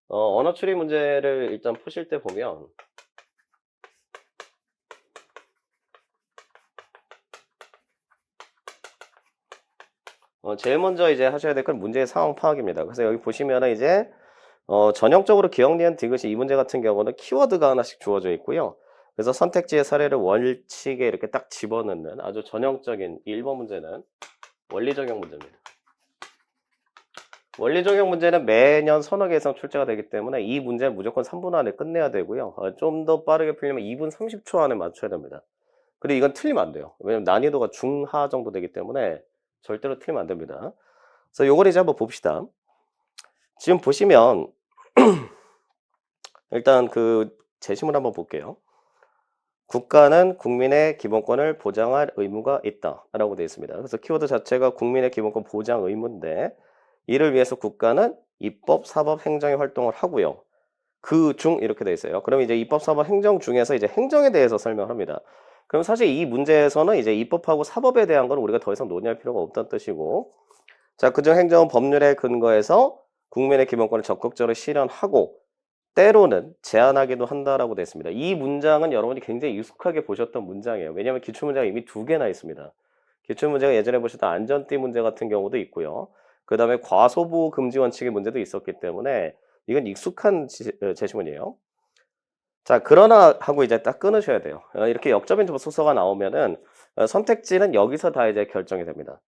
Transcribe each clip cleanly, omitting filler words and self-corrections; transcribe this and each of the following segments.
언어 추리 문제를 일단 푸실 때 보면 제일 먼저 이제 하셔야 될 건 문제의 상황 파악입니다. 그래서 여기 보시면은 이제 전형적으로 기억, 니은, 디귿이 이 문제 같은 경우는 키워드가 하나씩 주어져 있고요. 그래서 선택지의 사례를 원칙에 이렇게 딱 집어넣는 아주 전형적인 1번 문제는 원리 적용 문제입니다. 원리 적용 문제는 매년 서너 개 이상 출제가 되기 때문에 이 문제는 무조건 3분 안에 끝내야 되고요. 좀 더 빠르게 풀려면 2분 30초 안에 맞춰야 됩니다. 근데 이건 틀리면 안 돼요. 왜냐면 난이도가 중하 정도 되기 때문에 절대로 틀리면 안 됩니다. 그래서 요걸 이제 한번 봅시다. 지금 보시면 일단 그 제시문 한번 볼게요. 국가는 국민의 기본권을 보장할 의무가 있다라고 되어 있습니다. 그래서 키워드 자체가 국민의 기본권 보장 의무인데 이를 위해서 국가는 입법, 사법, 행정의 활동을 하고요. 그 중 이렇게 되어 있어요. 그럼 이제 입법, 사법, 행정 중에서 이제 행정에 대해서 설명합니다. 그럼 사실 이 문제에서는 이제 입법하고 사법에 대한 건 우리가 더 이상 논의할 필요가 없다는 뜻이고, 자, 그중 행정은 법률에 근거해서 국민의 기본권을 적극적으로 실현하고 때로는 제한하기도 한다라고 되어 있습니다. 이 문장은 여러분이 굉장히 익숙하게 보셨던 문장이에요. 왜냐하면 기출문제가 이미 2개나 있습니다. 기출문제가 예전에 보셨던 안전띠 문제 같은 경우도 있고요. 그 다음에 과소보 금지 원칙의 문제도 있었기 때문에 이건 익숙한 제시문이에요. 자, 그러나 하고 이제 딱 끊으셔야 돼요. 이렇게 역접인 소서가 나오면은 선택지는 여기서 다 이제 결정이 됩니다.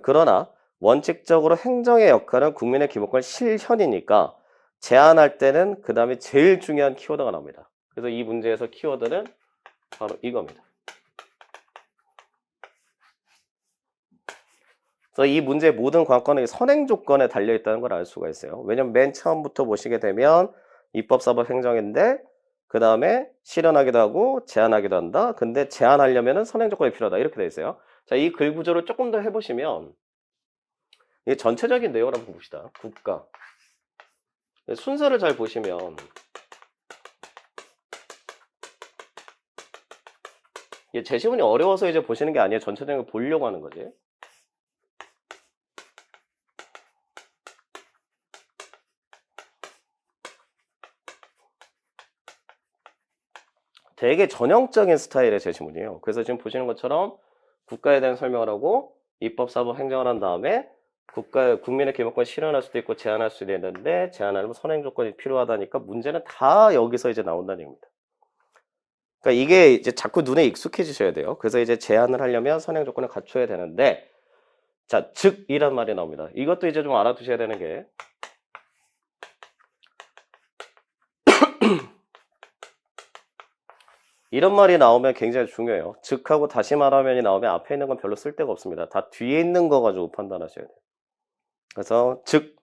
그러나 원칙적으로 행정의 역할은 국민의 기본권 실현이니까 제한할 때는 그 다음에 제일 중요한 키워드가 나옵니다. 그래서 이 문제에서 키워드는 바로 이겁니다. 그래서 이 문제의 모든 관건은 선행 조건에 달려 있다는 걸 알 수가 있어요. 왜냐면 맨 처음부터 보시게 되면 입법, 사법, 행정인데 그 다음에 실현하기도 하고 제한하기도 한다. 근데 제한하려면 선행 조건이 필요하다. 이렇게 돼 있어요. 자, 이 글 구조를 조금 더 해보시면 이 전체적인 내용을 한번 봅시다. 국가. 순서를 잘 보시면 이게 제시문이 어려워서 이제 보시는 게 아니에요. 전체적인 걸 보려고 하는 거지. 되게 전형적인 스타일의 제시문이에요. 그래서 지금 보시는 것처럼 국가에 대한 설명을 하고 입법, 사법, 행정을 한 다음에 국민의 기본권 실현할 수도 있고 제한할 수도 있는데 제한하려면 선행 조건이 필요하다니까 문제는 다 여기서 이제 나온다는 얘기입니다. 그러니까 이게 이제 자꾸 눈에 익숙해지셔야 돼요. 그래서 이제 제한을 하려면 선행 조건을 갖춰야 되는데 자, 즉이란 말이 나옵니다. 이것도 이제 좀 알아두셔야 되는 게 이런 말이 나오면 굉장히 중요해요. 즉하고 다시 말하면이 나오면 앞에 있는 건 별로 쓸데가 없습니다. 다 뒤에 있는 거 가지고 판단하셔야 돼요. 그래서 즉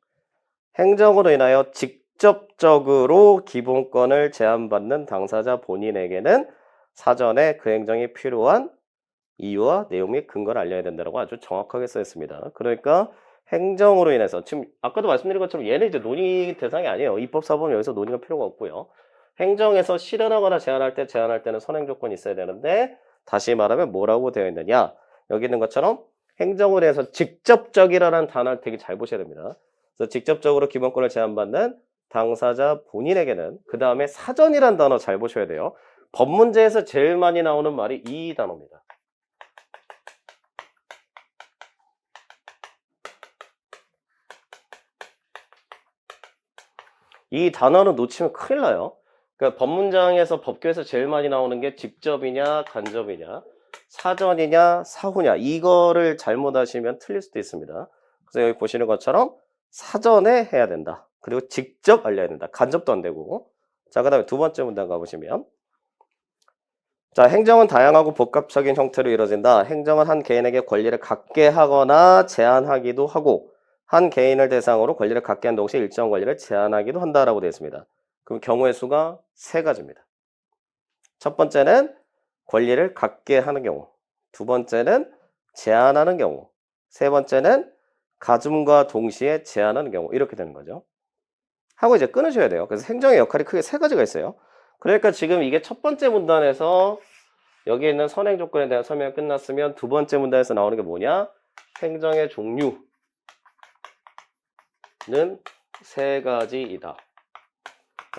행정으로 인하여 직접적으로 기본권을 제한받는 당사자 본인에게는 사전에 그 행정이 필요한 이유와 내용 및 근거를 알려야 된다고 아주 정확하게 써 있습니다. 그러니까 행정으로 인해서 지금 아까도 말씀드린 것처럼 얘는 이제 논의 대상이 아니에요. 입법 사법은 여기서 논의가 필요가 없고요. 행정에서 실현하거나 제한할 때는 선행 조건이 있어야 되는데 다시 말하면 뭐라고 되어 있느냐? 여기 있는 것처럼 행정으로 해서 직접적이라는 단어를 되게 잘 보셔야 됩니다. 그래서 직접적으로 기본권을 제한받는 당사자 본인에게는 그 다음에 사전이란 단어 잘 보셔야 돼요. 법 문제에서 제일 많이 나오는 말이 이 단어입니다. 이 단어는 놓치면 큰일 나요. 그러니까 법문장에서 법규에서 제일 많이 나오는 게 직접이냐 간접이냐 사전이냐 사후냐 이거를 잘못하시면 틀릴 수도 있습니다. 그래서 여기 보시는 것처럼 사전에 해야 된다. 그리고 직접 알려야 된다. 간접도 안 되고. 자, 그 다음에 두 번째 문장 가보시면 자, 행정은 다양하고 복합적인 형태로 이루어진다. 행정은 한 개인에게 권리를 갖게 하거나 제한하기도 하고 한 개인을 대상으로 권리를 갖게 한 동시에 일정 권리를 제한하기도 한다라고 되어 있습니다. 그럼 경우의 수가 3가지입니다. 첫 번째는 권리를 갖게 하는 경우, 두 번째는 제한하는 경우, 세 번째는 가줌과 동시에 제한하는 경우 이렇게 되는 거죠. 하고 이제 끊으셔야 돼요. 그래서 행정의 역할이 크게 세 가지가 있어요. 그러니까 지금 이게 첫 번째 문단에서 여기 있는 선행 조건에 대한 설명이 끝났으면 두 번째 문단에서 나오는 게 뭐냐? 행정의 종류는 세 가지이다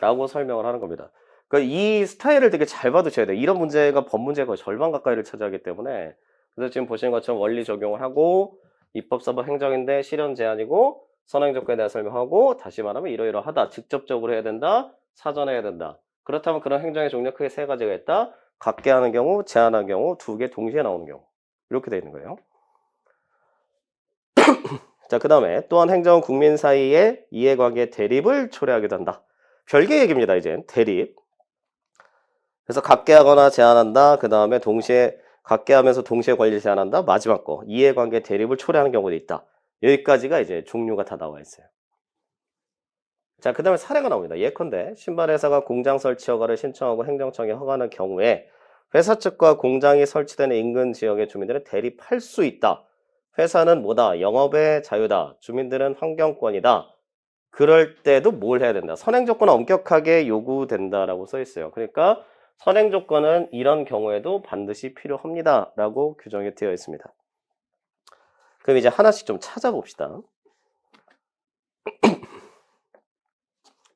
라고 설명을 하는 겁니다. 그러니까 이 스타일을 되게 잘 받으셔야 돼요. 이런 문제가 법 문제의 거의 절반 가까이를 차지하기 때문에. 그래서 지금 보시는 것처럼 원리 적용을 하고 입법사법 행정인데 실현 제한이고 선행 조건에 대한 설명하고 다시 말하면 이러이러하다. 직접적으로 해야 된다. 사전에 해야 된다. 그렇다면 그런 행정의 종류가 크게 세 가지가 있다. 같게 하는 경우, 제한하는 경우, 두 개 동시에 나오는 경우. 이렇게 되어 있는 거예요. 자, 그 다음에 또한 행정은 국민 사이의 이해관계 대립을 초래하기도 한다. 별개 얘기입니다. 이제 대립. 그래서 같게 하거나 제한한다. 그 다음에 동시에 같게 하면서 동시에 권리 제한한다. 마지막 거 이해관계 대립을 초래하는 경우도 있다. 여기까지가 이제 종류가 다 나와 있어요. 자, 그 다음에 사례가 나옵니다. 예컨대 신발회사가 공장 설치 허가를 신청하고 행정청에 허가하는 경우에 회사 측과 공장이 설치되는 인근 지역의 주민들은 대립할 수 있다. 회사는 뭐다? 영업의 자유다. 주민들은 환경권이다. 그럴 때도 뭘 해야 된다? 선행 조건은 엄격하게 요구된다라고 써 있어요. 그러니까 선행 조건은 이런 경우에도 반드시 필요합니다. 라고 규정이 되어 있습니다. 그럼 이제 하나씩 좀 찾아봅시다.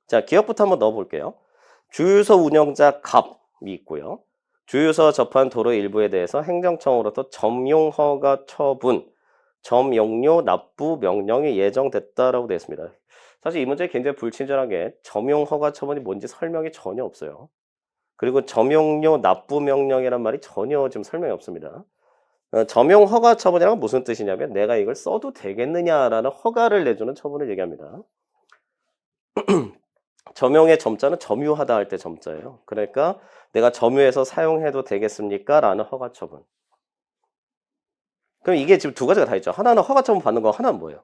자, 기억부터 한번 넣어볼게요. 주유소 운영자 갑이 있고요. 주유소 접한 도로 일부에 대해서 행정청으로부터 점용 허가 처분, 점용료 납부 명령이 예정됐다라고 되어 있습니다. 사실 이 문제 굉장히 불친절한 게 점용 허가 처분이 뭔지 설명이 전혀 없어요. 그리고 점용료 납부 명령이란 말이 전혀 지금 설명이 없습니다. 점용 허가 처분이란 건 무슨 뜻이냐면 내가 이걸 써도 되겠느냐라는 허가를 내주는 처분을 얘기합니다. 점용의 점자는 점유하다 할 때 점자예요. 그러니까 내가 점유해서 사용해도 되겠습니까? 라는 허가 처분. 그럼 이게 지금 두 가지가 다 있죠. 하나는 허가 처분 받는 거, 하나는 뭐예요?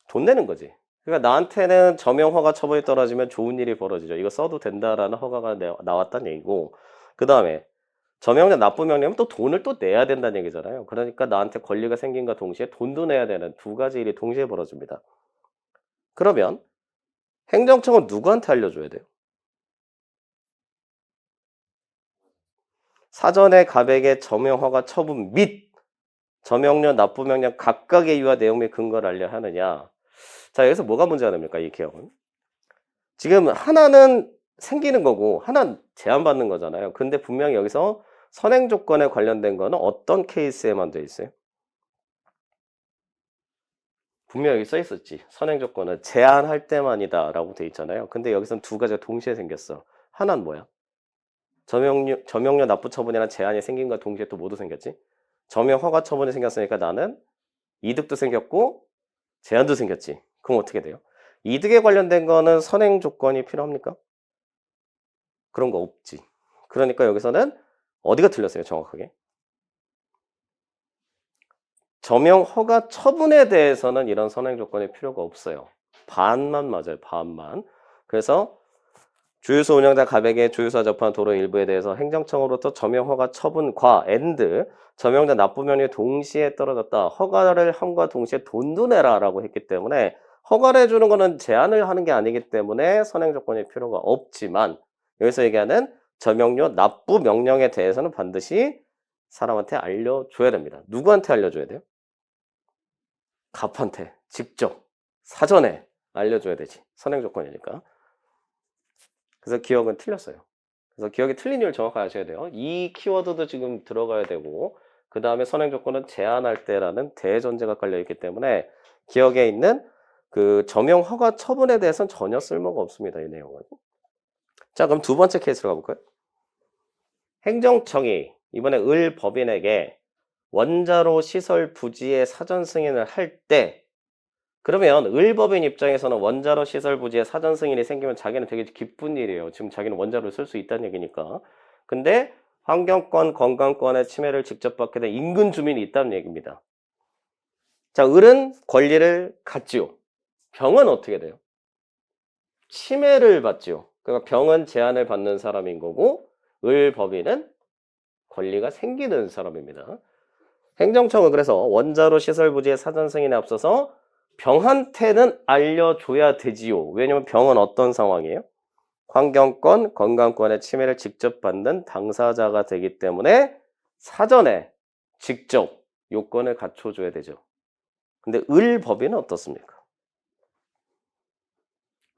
돈 내는 거지. 그러니까 나한테는 점용 허가 처분이 떨어지면 좋은 일이 벌어지죠. 이거 써도 된다라는 허가가 나왔다는 얘기고, 그 다음에 점용자 납부 명령은 또 돈을 또 내야 된다는 얘기잖아요. 그러니까 나한테 권리가 생긴과 동시에 돈도 내야 되는 두 가지 일이 동시에 벌어집니다. 그러면 행정청은 누구한테 알려줘야 돼요? 사전에 갑에게 점용 허가 처분 및 점용료 납부 명령 각각의 이유와 내용 및 근거를 알려 하느냐. 자, 여기서 뭐가 문제가 됩니까? 이 개혁은. 지금 하나는 생기는 거고 하나는 제한받는 거잖아요. 근데 분명히 여기서 선행 조건에 관련된 거는 어떤 케이스에만 돼 있어요? 분명히 여기 써 있었지. 선행 조건은 제한할 때만이다 라고 돼 있잖아요. 근데 여기서는 두 가지가 동시에 생겼어. 하나는 뭐야? 점용료 납부 처분이란 제한이 생긴과 동시에 또 모두 생겼지. 점용 허가 처분이 생겼으니까 나는 이득도 생겼고 제한도 생겼지. 그럼 어떻게 돼요? 이득에 관련된 거는 선행 조건이 필요합니까? 그런 거 없지. 그러니까 여기서는 어디가 틀렸어요, 정확하게? 점용 허가 처분에 대해서는 이런 선행 조건이 필요가 없어요. 반만 맞아요, 반만. 그래서 주유소 운영자 갑에게 주유소와 접한 도로 일부에 대해서 행정청으로부터 점용 허가 처분과 점용자 납부 명령이 동시에 떨어졌다. 허가를 함과 동시에 돈도 내라라고 했기 때문에 허가를 해주는 거는 제한을 하는 게 아니기 때문에 선행 조건이 필요가 없지만 여기서 얘기하는 점용료 납부 명령에 대해서는 반드시 사람한테 알려줘야 됩니다. 누구한테 알려줘야 돼요? 갑한테 직접 사전에 알려줘야 되지. 선행 조건이니까. 그래서 기억은 틀렸어요. 그래서 기억이 틀린 이유를 정확하게 아셔야 돼요. 이 키워드도 지금 들어가야 되고 그 다음에 선행 조건은 제한할 때라는 대전제가 깔려있기 때문에 기억에 있는 그 점용 허가 처분에 대해서는 전혀 쓸모가 없습니다. 이 내용은. 자, 그럼 두 번째 케이스로 가볼까요? 행정청이 이번에 을 법인에게 원자로 시설 부지의 사전 승인을 할 때 그러면 을법인 입장에서는 원자로 시설 부지에 사전 승인이 생기면 자기는 되게 기쁜 일이에요. 지금 자기는 원자로를 쓸 수 있다는 얘기니까. 근데 환경권, 건강권의 침해를 직접 받게 된 인근 주민이 있다는 얘기입니다. 자, 을은 권리를 갖지요. 병은 어떻게 돼요? 침해를 받지요. 그러니까 병은 제한을 받는 사람인 거고 을법인은 권리가 생기는 사람입니다. 행정청은 그래서 원자로 시설 부지의 사전 승인에 앞서서 병한테는 알려줘야 되지요. 왜냐면 병은 어떤 상황이에요? 환경권, 건강권의 침해를 직접 받는 당사자가 되기 때문에 사전에 직접 요건을 갖춰줘야 되죠. 근데 을법인은 어떻습니까?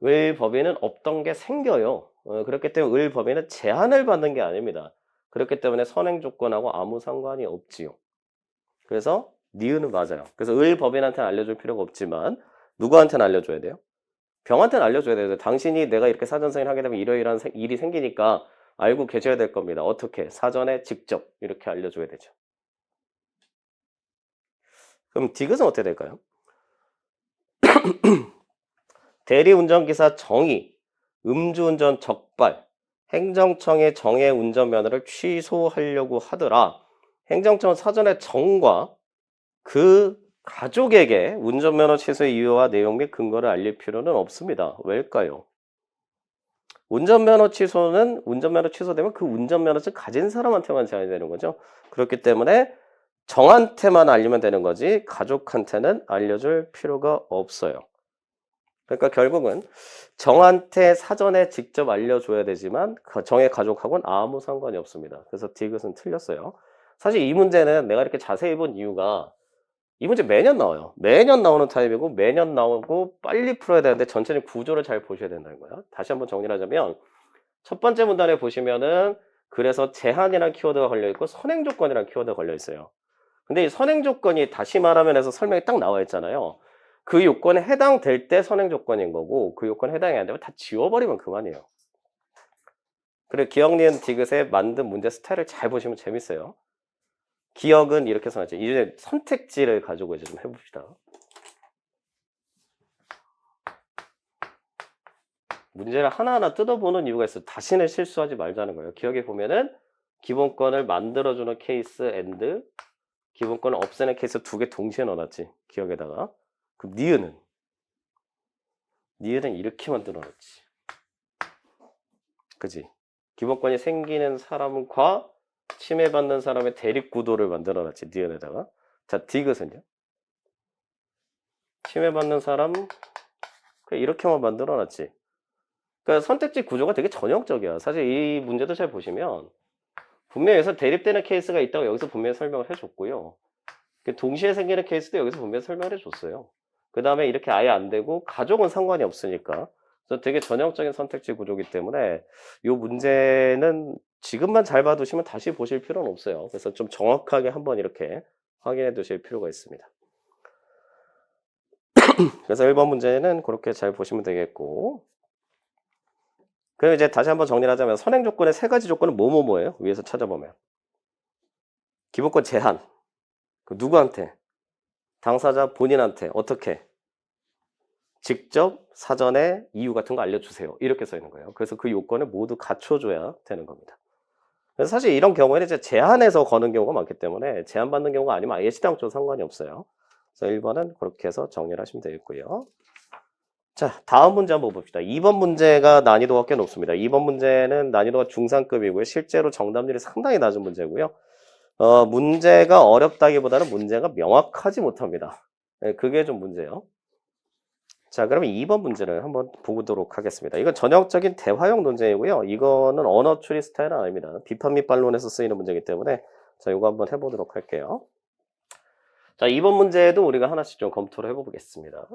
을법인은 없던 게 생겨요. 그렇기 때문에 을법인은 제한을 받는 게 아닙니다. 그렇기 때문에 선행조건하고 아무 상관이 없지요. 그래서 니은은 맞아요. 그래서 을법인한테는 알려줄 필요가 없지만 누구한테는 알려줘야 돼요? 병한테는 알려줘야 돼요. 당신이 내가 이렇게 사전승인을 하게 되면 이러이러한 일이 생기니까 알고 계셔야 될 겁니다. 어떻게? 사전에 직접 이렇게 알려줘야 되죠. 그럼 디귿은 어떻게 될까요? 대리운전기사 정의, 음주운전 적발, 행정청의 정해 운전면허를 취소하려고 하더라. 행정청은 사전에 정과 그 가족에게 운전면허 취소의 이유와 내용 및 근거를 알릴 필요는 없습니다. 왜일까요? 운전면허 취소되면 그 운전면허증 가진 사람한테만 제한이 되는 거죠. 그렇기 때문에 정한테만 알리면 되는 거지 가족한테는 알려줄 필요가 없어요. 그러니까 결국은 정한테 사전에 직접 알려줘야 되지만 정의 가족하고는 아무 상관이 없습니다. 그래서 디귿은 틀렸어요. 사실 이 문제는 내가 이렇게 자세히 본 이유가 이 문제 매년 나와요. 매년 나오는 타입이고 매년 나오고 빨리 풀어야 되는데 전체적인 구조를 잘 보셔야 된다는 거야. 다시 한번 정리를 하자면 첫 번째 문단에 보시면은 그래서 제한이라는 키워드가 걸려있고 선행조건이라는 키워드가 걸려있어요. 근데 이 선행조건이 다시 말하면 해서 설명이 딱 나와 있잖아요. 그 요건에 해당될 때 선행조건인 거고 그 요건에 해당이 안 되면 다 지워버리면 그만이에요. 그리고 기억, 니은, 디귿에 만든 문제 스타일을 잘 보시면 재밌어요. 기억은 이렇게 써놨죠. 이제 선택지를 가지고 이제 좀 해봅시다. 문제를 하나하나 뜯어보는 이유가 있어요. 다시는 실수하지 말자는 거예요. 기억에 보면은 기본권을 만들어주는 케이스 and 기본권을 없애는 케이스 두 개 동시에 넣어놨지. 기억에다가. 그럼 니은은 이렇게 만들어놨지. 그지? 기본권이 생기는 사람과 침해받는 사람의 대립구도를 만들어놨지. 니은에다가. 자, 디귿은요? 침해받는 사람 그냥 이렇게만 만들어놨지. 그러니까 선택지 구조가 되게 전형적이야. 사실 이 문제도 잘 보시면 분명히 여기서 대립되는 케이스가 있다고 여기서 분명히 설명을 해줬고요. 동시에 생기는 케이스도 여기서 분명히 설명을 해줬어요. 그 다음에 이렇게 아예 안 되고 가족은 상관이 없으니까. 그래서 되게 전형적인 선택지 구조이기 때문에 이 문제는 지금만 잘 봐두시면 다시 보실 필요는 없어요. 그래서 좀 정확하게 한번 이렇게 확인해 두실 필요가 있습니다. 그래서 1번 문제는 그렇게 잘 보시면 되겠고, 그럼 이제 다시 한번 정리를 하자면 선행 조건의 세 가지 조건은 뭐예요? 위에서 찾아보면 기본권 제한. 누구한테? 당사자 본인한테 어떻게? 직접 사전에 이유 같은 거 알려주세요. 이렇게 써 있는 거예요. 그래서 그 요건을 모두 갖춰줘야 되는 겁니다. 그래서 사실 이런 경우에는 이제 제한해서 거는 경우가 많기 때문에 제한받는 경우가 아니면 아예 시당초 상관이 없어요. 그래서 1번은 그렇게 해서 정리를 하시면 되겠고요. 자, 다음 문제 한번 봅시다. 2번 문제가 난이도가 꽤 높습니다. 2번 문제는 난이도가 중상급이고요. 실제로 정답률이 상당히 낮은 문제고요. 문제가 어렵다기보다는 문제가 명확하지 못합니다. 네, 그게 좀 문제예요. 자, 그러면 2번 문제를 한번 보도록 하겠습니다. 이건 전형적인 대화형 논쟁이고요. 이거는 언어 추리 스타일은 아닙니다. 비판 및 반론에서 쓰이는 문제이기 때문에 자, 이거 한번 해보도록 할게요. 자, 2번 문제도 우리가 하나씩 좀 검토를 해보겠습니다.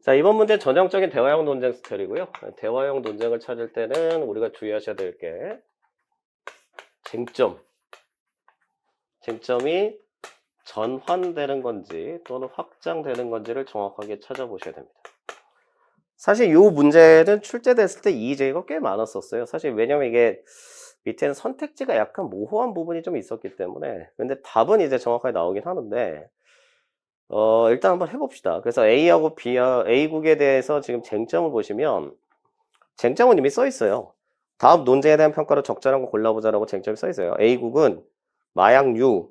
자, 이번 문제 전형적인 대화형 논쟁 스타일이고요. 대화형 논쟁을 찾을 때는 우리가 주의하셔야 될 게 쟁점이 전환되는 건지 또는 확장되는 건지를 정확하게 찾아보셔야 됩니다. 사실 이 문제는 출제됐을 때 EJ가 꽤 많았었어요. 사실 왜냐면 이게 밑에는 선택지가 약간 모호한 부분이 좀 있었기 때문에 근데 답은 이제 정확하게 나오긴 하는데 일단 한번 해봅시다. 그래서 A하고 A국에 대해서 지금 쟁점을 보시면 쟁점은 이미 써 있어요. 다음 논쟁에 대한 평가로 적절한 거 골라보자라고 쟁점이 써 있어요. A국은 마약류로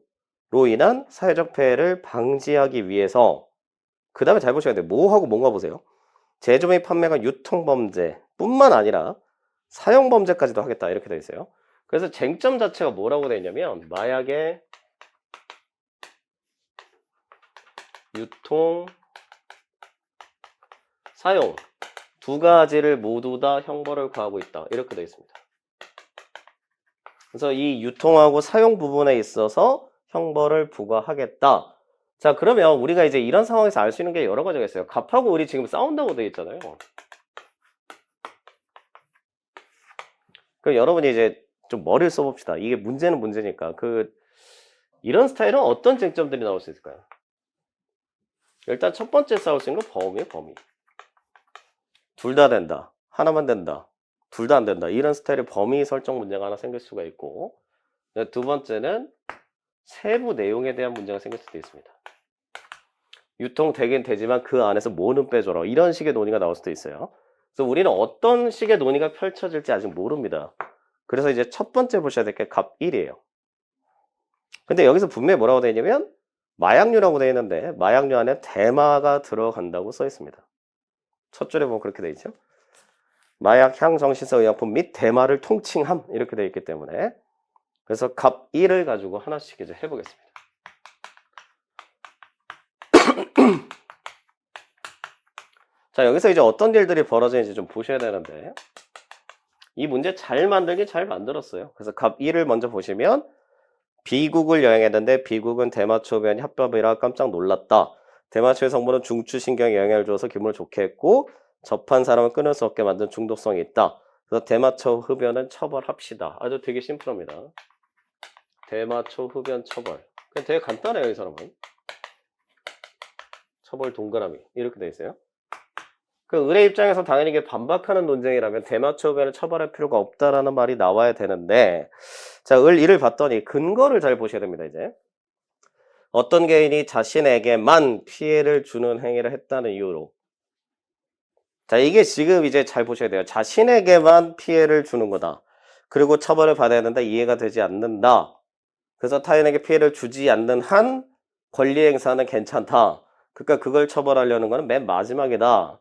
인한 사회적 폐해를 방지하기 위해서 그 다음에 잘 보셔야 돼요. 뭐하고 뭔가 보세요. 제조 및 판매가 유통범죄 뿐만 아니라 사용범죄까지도 하겠다 이렇게 되어 있어요. 그래서 쟁점 자체가 뭐라고 되어 있냐면 마약의 유통, 사용 두 가지를 모두 다 형벌을 가하고 있다. 이렇게 되어 있습니다. 그래서 이 유통하고 사용 부분에 있어서 형벌을 부과하겠다. 자, 그러면 우리가 이제 이런 상황에서 알 수 있는 게 여러 가지가 있어요. 갑하고 을이 지금 싸운다고 되어 있잖아요. 그럼 여러분이 이제 좀 머리를 써봅시다. 이게 문제는 문제니까. 이런 스타일은 어떤 쟁점들이 나올 수 있을까요? 일단 첫 번째 싸울 수 있는 건 범위예요, 범위. 둘 다 된다. 하나만 된다. 둘 다 안 된다. 이런 스타일의 범위 설정 문제가 하나 생길 수가 있고, 두 번째는 세부 내용에 대한 문제가 생길 수도 있습니다. 유통되긴 되지만 그 안에서 뭐는 빼줘라. 이런 식의 논의가 나올 수도 있어요. 그래서 우리는 어떤 식의 논의가 펼쳐질지 아직 모릅니다. 그래서 이제 첫 번째 보셔야 될 게 갑 1이에요. 근데 여기서 분명히 뭐라고 되어 있냐면 마약류라고 되어 있는데 마약류 안에 대마가 들어간다고 써 있습니다. 첫 줄에 보면 그렇게 되어 있죠. 마약, 향, 정신성 의약품 및 대마를 통칭함 이렇게 되어 있기 때문에 그래서 갑 1을 가지고 하나씩 이제 해보겠습니다. 자, 여기서 이제 어떤 일들이 벌어지는지 좀 보셔야 되는데 이 문제 잘 만들긴 잘 만들었어요. 그래서 갑 1을 먼저 보시면 B국을 여행했는데 B국은 대마초변이 합법이라 깜짝 놀랐다. 대마초의 성분은 중추신경에 영향을 줘서 기분을 좋게 했고 접한 사람은 끊을 수 없게 만든 중독성이 있다. 그래서 대마초 흡연은 처벌합시다. 아주 되게 심플합니다. 대마초 흡연 처벌. 그냥 되게 간단해요, 이 사람은. 처벌 동그라미 이렇게 돼 있어요. 그 을의 입장에서 당연히 이게 반박하는 논쟁이라면 대마초 흡연을 처벌할 필요가 없다라는 말이 나와야 되는데 자, 을 1을 봤더니 근거를 잘 보셔야 됩니다, 이제. 어떤 개인이 자신에게만 피해를 주는 행위를 했다는 이유로. 자, 이게 지금 이제 잘 보셔야 돼요. 자신에게만 피해를 주는 거다. 그리고 처벌을 받아야 된다. 이해가 되지 않는다. 그래서 타인에게 피해를 주지 않는 한 권리 행사는 괜찮다. 그러니까 그걸 처벌하려는 거는 맨 마지막이다.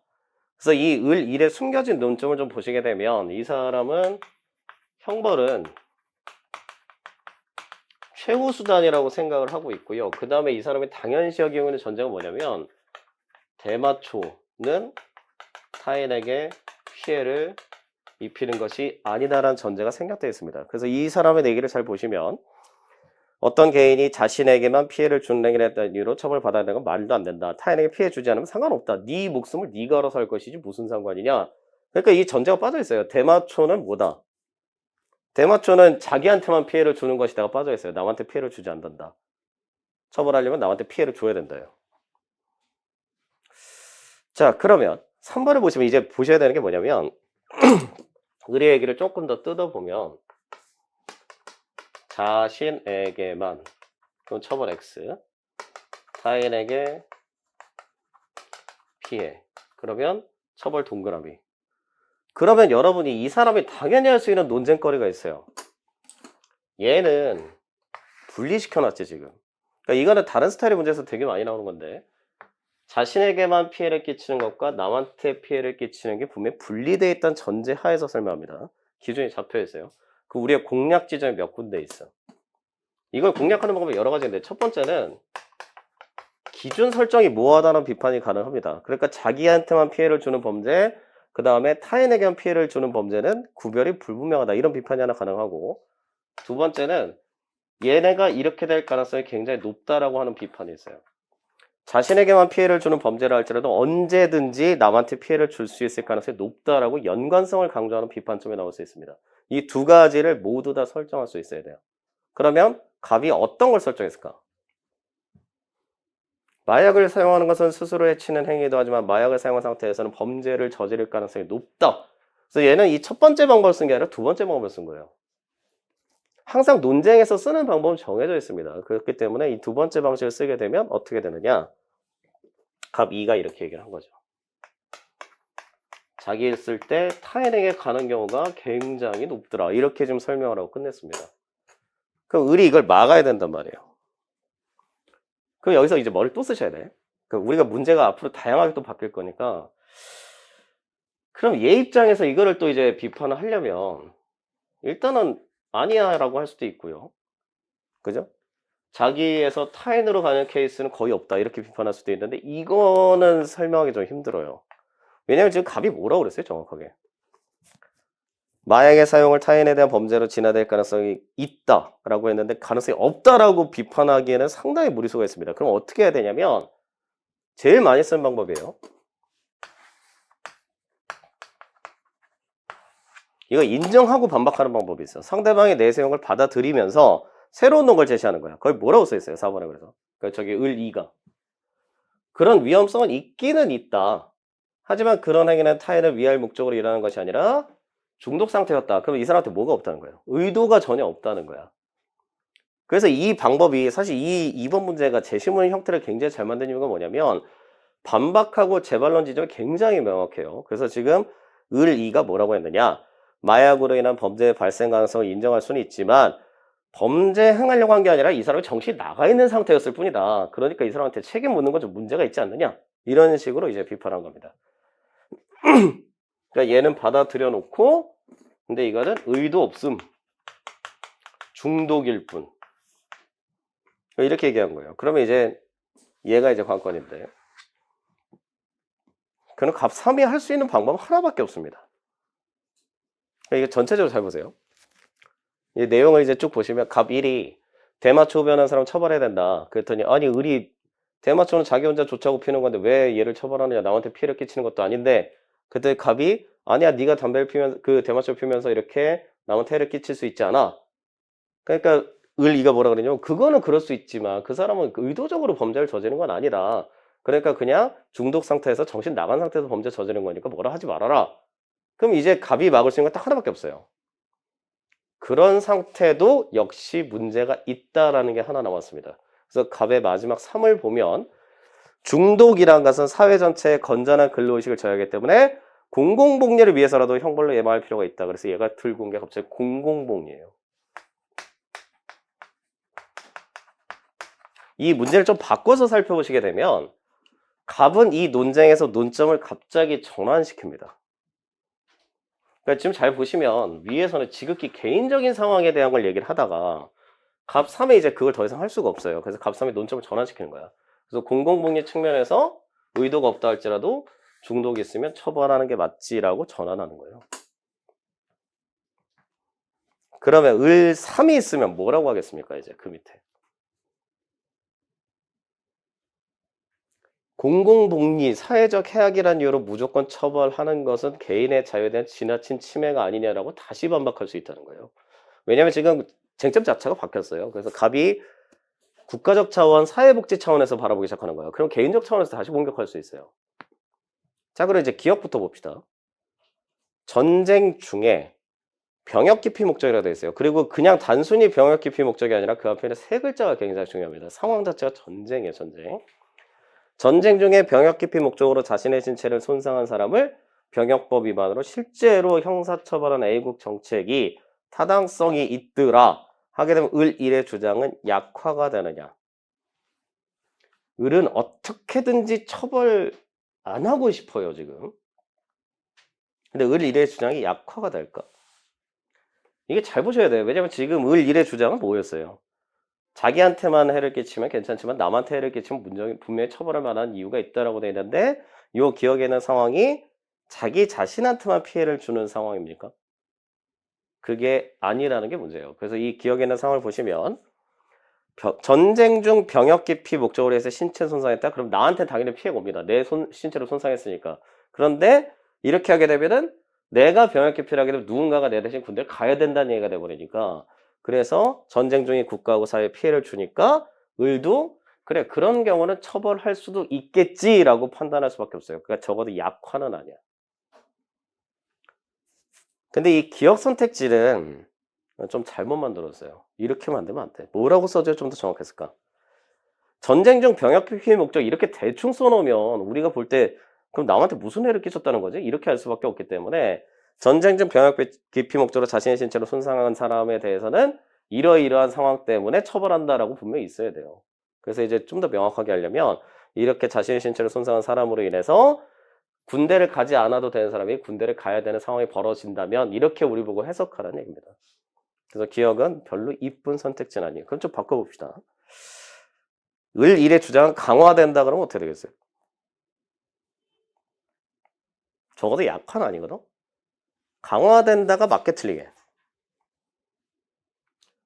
그래서 이 을 1에 숨겨진 논점을 좀 보시게 되면 이 사람은 형벌은 최후 수단이라고 생각을 하고 있고요. 그 다음에 이 사람이 당연시 여기고 있는 전제가 뭐냐면 대마초는 타인에게 피해를 입히는 것이 아니다라는 전제가 생략되어 있습니다. 그래서 이 사람의 얘기를 잘 보시면 어떤 개인이 자신에게만 피해를 주는 행위를 했다는 이유로 처벌받아야 되는 건 말도 안 된다. 타인에게 피해 주지 않으면 상관없다. 네 목숨을 네가 알아서 할 것이지 무슨 상관이냐. 그러니까 이 전제가 빠져 있어요. 대마초는 뭐다? 대마초는 자기한테만 피해를 주는 것이다가 빠져 있어요. 남한테 피해를 주지 않는다. 처벌하려면 남한테 피해를 줘야 된다요. 자, 그러면 3번을 보시면 이제 보셔야 되는 게 뭐냐면 을의 얘기를 조금 더 뜯어보면 자신에게만 그럼 처벌 X 타인에게 피해 그러면 처벌 동그라미. 그러면 여러분이 이 사람이 당연히 할 수 있는 논쟁거리가 있어요. 얘는 분리시켜놨지 지금. 그러니까 이거는 다른 스타일의 문제에서 되게 많이 나오는 건데 자신에게만 피해를 끼치는 것과 남한테 피해를 끼치는 게 분명히 분리되어 있다는 전제 하에서 설명합니다. 기준이 잡혀 있어요. 그 우리의 공략 지점이 몇 군데 있어. 이걸 공략하는 방법이 여러 가지인데 첫 번째는 기준 설정이 모호하다는 비판이 가능합니다. 그러니까 자기한테만 피해를 주는 범죄, 그 다음에 타인에게만 피해를 주는 범죄는 구별이 불분명하다. 이런 비판이 하나 가능하고 두 번째는 얘네가 이렇게 될 가능성이 굉장히 높다라고 하는 비판이 있어요. 자신에게만 피해를 주는 범죄를 할지라도 언제든지 남한테 피해를 줄 수 있을 가능성이 높다라고 연관성을 강조하는 비판점이 나올 수 있습니다. 이 두 가지를 모두 다 설정할 수 있어야 돼요. 그러면 갑이 어떤 걸 설정했을까? 마약을 사용하는 것은 스스로 해치는 행위도 하지만 마약을 사용한 상태에서는 범죄를 저지를 가능성이 높다. 그래서 얘는 이 첫 번째 방법을 쓴 게 아니라 두 번째 방법을 쓴 거예요. 항상 논쟁에서 쓰는 방법은 정해져 있습니다. 그렇기 때문에 이 두 번째 방식을 쓰게 되면 어떻게 되느냐? 갑 2가 이렇게 얘기를 한 거죠. 자기 일 쓸 때 타인에게 가는 경우가 굉장히 높더라. 이렇게 좀 설명을 하고 끝냈습니다. 그럼 을이 이걸 막아야 된단 말이에요. 그럼 여기서 이제 머리를 또 쓰셔야 돼. 우리가 문제가 앞으로 다양하게 또 바뀔 거니까. 그럼 얘 입장에서 이거를 또 이제 비판을 하려면 일단은 아니야 라고 할 수도 있고요. 그죠? 자기에서 타인으로 가는 케이스는 거의 없다 이렇게 비판할 수도 있는데 이거는 설명하기 좀 힘들어요. 왜냐면 지금 갑이 뭐라고 그랬어요 정확하게? 마약의 사용을 타인에 대한 범죄로 진화될 가능성이 있다라고 했는데 가능성이 없다라고 비판하기에는 상당히 무리수가 있습니다. 그럼 어떻게 해야 되냐면 제일 많이 쓰는 방법이에요. 이거 인정하고 반박하는 방법이 있어. 상대방의 내세용을 받아들이면서 새로운 걸 제시하는 거야. 거기 뭐라고 써 있어요? 4번에 그래서. 저기 을2가. 그런 위험성은 있기는 있다. 하지만 그런 행위는 타인을 위할 목적으로 일하는 것이 아니라 중독 상태였다. 그럼 이 사람한테 뭐가 없다는 거예요? 의도가 전혀 없다는 거야. 그래서 이 방법이 사실 이번 문제가 제시문 형태를 굉장히 잘 만든 이유가 뭐냐면 반박하고 재반론 지점이 굉장히 명확해요. 그래서 지금 을2가 뭐라고 했느냐? 마약으로 인한 범죄의 발생 가능성을 인정할 수는 있지만 범죄 행하려고 한 게 아니라 이 사람이 정신이 나가 있는 상태였을 뿐이다. 그러니까 이 사람한테 책임 묻는 건 좀 문제가 있지 않느냐? 이런 식으로 이제 비판한 겁니다. 그러니까 얘는 받아들여 놓고 근데 이거는 의도 없음. 중독일 뿐. 이렇게 얘기한 거예요. 그러면 이제 얘가 이제 관건인데 그는 값 3이 할 수 있는 방법은 하나밖에 없습니다. 이게 전체적으로 잘 보세요. 이 내용을 이제 쭉 보시면 값 1이 대마초 흡연한 사람 처벌해야 된다. 그랬더니 아니 을이 대마초는 자기 혼자 좋자고 피우는 건데 왜 얘를 처벌하느냐 남한테 피해를 끼치는 것도 아닌데 그때 갑이 아니야 네가 담배를 피우면 그 대마초 피우면서 이렇게 남한테 해를 끼칠 수 있지 않아. 그러니까 을이가 뭐라 그러냐면 그거는 그럴 수 있지만 그 사람은 의도적으로 범죄를 저지른 건 아니다. 그러니까 그냥 중독 상태에서 정신 나간 상태에서 범죄 저지른 거니까 뭐라 하지 말아라. 그럼 이제 갑이 막을 수 있는 건 딱 하나밖에 없어요. 그런 상태도 역시 문제가 있다라는 게 하나 남았습니다. 그래서 갑의 마지막 3을 보면 중독이란 것은 사회 전체에 건전한 근로의식을 저해하기 때문에 공공복리를 위해서라도 형벌로 예방할 필요가 있다. 그래서 얘가 들고 온 게 갑자기 공공복리예요. 이 문제를 좀 바꿔서 살펴보시게 되면 갑은 이 논쟁에서 논점을 갑자기 전환시킵니다. 그러니까 지금 잘 보시면 위에서는 지극히 개인적인 상황에 대한 걸 얘기를 하다가 갑 3에 이제 그걸 더 이상 할 수가 없어요. 그래서 갑 3의 논점을 전환시키는 거야. 그래서 공공복리 측면에서 의도가 없다 할지라도 중독이 있으면 처벌하는 게 맞지라고 전환하는 거예요. 그러면 을 3이 있으면 뭐라고 하겠습니까? 이제 그 밑에. 공공복리, 사회적 해악이라는 이유로 무조건 처벌하는 것은 개인의 자유에 대한 지나친 침해가 아니냐라고 다시 반박할 수 있다는 거예요. 왜냐하면 지금 쟁점 자체가 바뀌었어요. 그래서 갑이 국가적 차원, 사회복지 차원에서 바라보기 시작하는 거예요. 그럼 개인적 차원에서 다시 공격할 수 있어요. 자, 그럼 이제 기억부터 봅시다. 전쟁 중에 병역 기피 목적이라고 되어 있어요. 그리고 그냥 단순히 병역 기피 목적이 아니라 그 앞에 있는 세 글자가 굉장히 중요합니다. 상황 자체가 전쟁이에요, 전쟁. 전쟁 중에 병역 기피 목적으로 자신의 신체를 손상한 사람을 병역법 위반으로 실제로 형사처벌한 A국 정책이 타당성이 있더라 하게 되면 을 1의 주장은 약화가 되느냐. 을은 어떻게든지 처벌 안 하고 싶어요, 지금. 근데 을 1의 주장이 약화가 될까? 이게 잘 보셔야 돼요. 왜냐면 지금 을 1의 주장은 뭐였어요? 자기한테만 해를 끼치면 괜찮지만 남한테 해를 끼치면 분명히 처벌할 만한 이유가 있다라고 되어 있는데 이 기억에 있는 상황이 자기 자신한테만 피해를 주는 상황입니까? 그게 아니라는 게 문제예요. 그래서 이 기억에 있는 상황을 보시면 전쟁 중 병역 기피 목적으로 해서 신체 손상했다? 그럼 나한테 당연히 피해가 옵니다. 내 신체를 손상했으니까. 그런데 이렇게 하게 되면은 내가 병역 기피를 하게 되면 누군가가 내 대신 군대를 가야 된다는 얘기가 돼버리니까 그래서 전쟁 중에 국가하고 사회에 피해를 주니까 을도 그래 그런 경우는 처벌할 수도 있겠지라고 판단할 수밖에 없어요. 그러니까 적어도 약화는 아니야. 근데 이 기억 선택지는 좀 잘못 만들었어요. 이렇게 만들면 안 돼. 뭐라고 써줘야 좀 더 정확했을까? 전쟁 중 병역 피해 목적 이렇게 대충 써놓으면 우리가 볼 때 그럼 남한테 무슨 해를 끼쳤다는 거지? 이렇게 할 수밖에 없기 때문에 전쟁 중 병역 기피 목적으로 자신의 신체를 손상한 사람에 대해서는 이러이러한 상황 때문에 처벌한다라고 분명히 있어야 돼요. 그래서 이제 좀 더 명확하게 하려면 이렇게 자신의 신체를 손상한 사람으로 인해서 군대를 가지 않아도 되는 사람이 군대를 가야 되는 상황이 벌어진다면 이렇게 우리 보고 해석하라는 얘기입니다. 그래서 기억은 별로 이쁜 선택지는 아니에요. 그럼 좀 바꿔봅시다. 을 일의 주장은 강화된다 그러면 어떻게 되겠어요? 적어도 약화는 아니거든? 강화된다가 맞게 틀리게.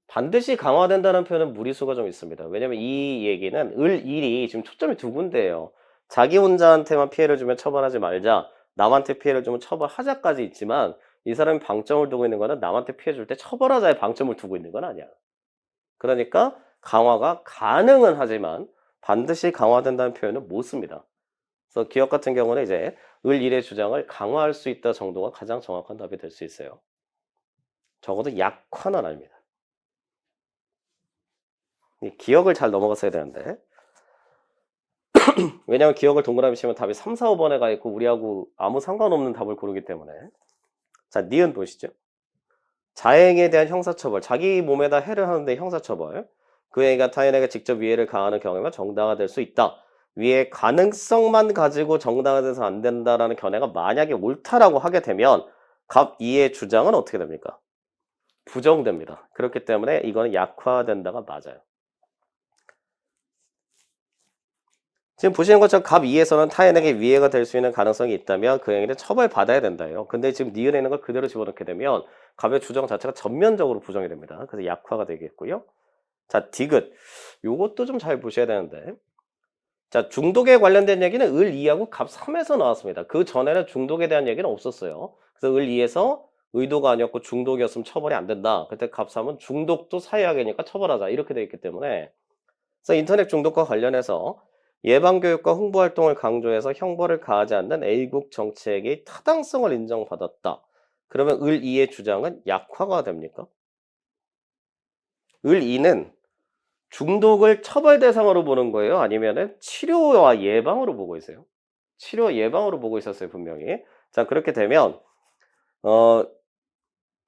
반드시 강화된다는 표현은 무리수가 좀 있습니다. 왜냐면 이 얘기는 을 일이 지금 초점이 두 군데예요. 자기 혼자한테만 피해를 주면 처벌하지 말자. 남한테 피해를 주면 처벌하자까지 있지만 이 사람이 방점을 두고 있는 거는 남한테 피해 줄 때 처벌하자에 방점을 두고 있는 건 아니야. 그러니까 강화가 가능은 하지만 반드시 강화된다는 표현은 못 씁니다. 그래서 기억 같은 경우는 이제 을 일의 주장을 강화할 수 있다 정도가 가장 정확한 답이 될 수 있어요. 적어도 약화는 아닙니다. 기억을 잘 넘어갔어야 되는데 왜냐하면 기억을 동그라미 치면 답이 3, 4, 5번에 가 있고 우리하고 아무 상관없는 답을 고르기 때문에. 자, 니은 보시죠. 자행에 대한 형사처벌. 자기 몸에다 해를 하는데 형사처벌. 그 행위가 타인에게 직접 위해를 가하는 경우에만 정당화될 수 있다. 위의 가능성만 가지고 정당화돼서 안 된다라는 견해가 만약에 옳다라고 하게 되면 갑 2의 주장은 어떻게 됩니까? 부정됩니다. 그렇기 때문에 이거는 약화된다가 맞아요. 지금 보시는 것처럼 갑 2에서는 타인에게 위해가 될 수 있는 가능성이 있다면 그 행위를 처벌받아야 된다요. 근데 지금 니은에 있는 걸 그대로 집어넣게 되면 갑의 주장 자체가 전면적으로 부정이 됩니다. 그래서 약화가 되겠고요. 자, 디귿. 요것도 좀 잘 보셔야 되는데. 자, 중독에 관련된 얘기는 을 2하고 갑 3에서 나왔습니다. 그 전에는 중독에 대한 얘기는 없었어요. 그래서 을 2에서 의도가 아니었고 중독이었으면 처벌이 안 된다. 그때 갑 3은 중독도 사회학이니까 처벌하자. 이렇게 되어 있기 때문에 그래서 인터넷 중독과 관련해서 예방교육과 홍보활동을 강조해서 형벌을 가하지 않는 A국 정책의 타당성을 인정받았다. 그러면 을 2의 주장은 약화가 됩니까? 을 2는 중독을 처벌 대상으로 보는 거예요? 아니면은 치료와 예방으로 보고 있어요? 치료 예방으로 보고 있었어요, 분명히. 자, 그렇게 되면 어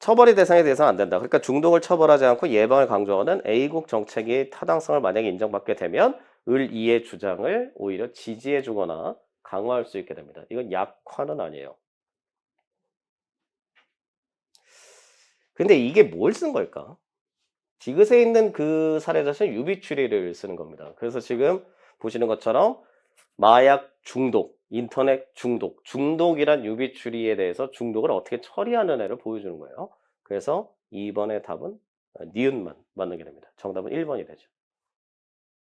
처벌의 대상에 대해서는 안 된다. 그러니까 중독을 처벌하지 않고 예방을 강조하는 A국 정책의 타당성을 만약에 인정받게 되면 을 2의 주장을 오히려 지지해 주거나 강화할 수 있게 됩니다. 이건 약화는 아니에요. 근데 이게 뭘 쓴 걸까? 디귿에 있는 그 사례 자체는 유비추리를 쓰는 겁니다. 그래서 지금 보시는 것처럼 마약 중독, 인터넷 중독, 중독이란 유비추리에 대해서 중독을 어떻게 처리하는 애를 보여주는 거예요. 그래서 2번의 답은 니은만 맞는 게 됩니다. 정답은 1번이 되죠.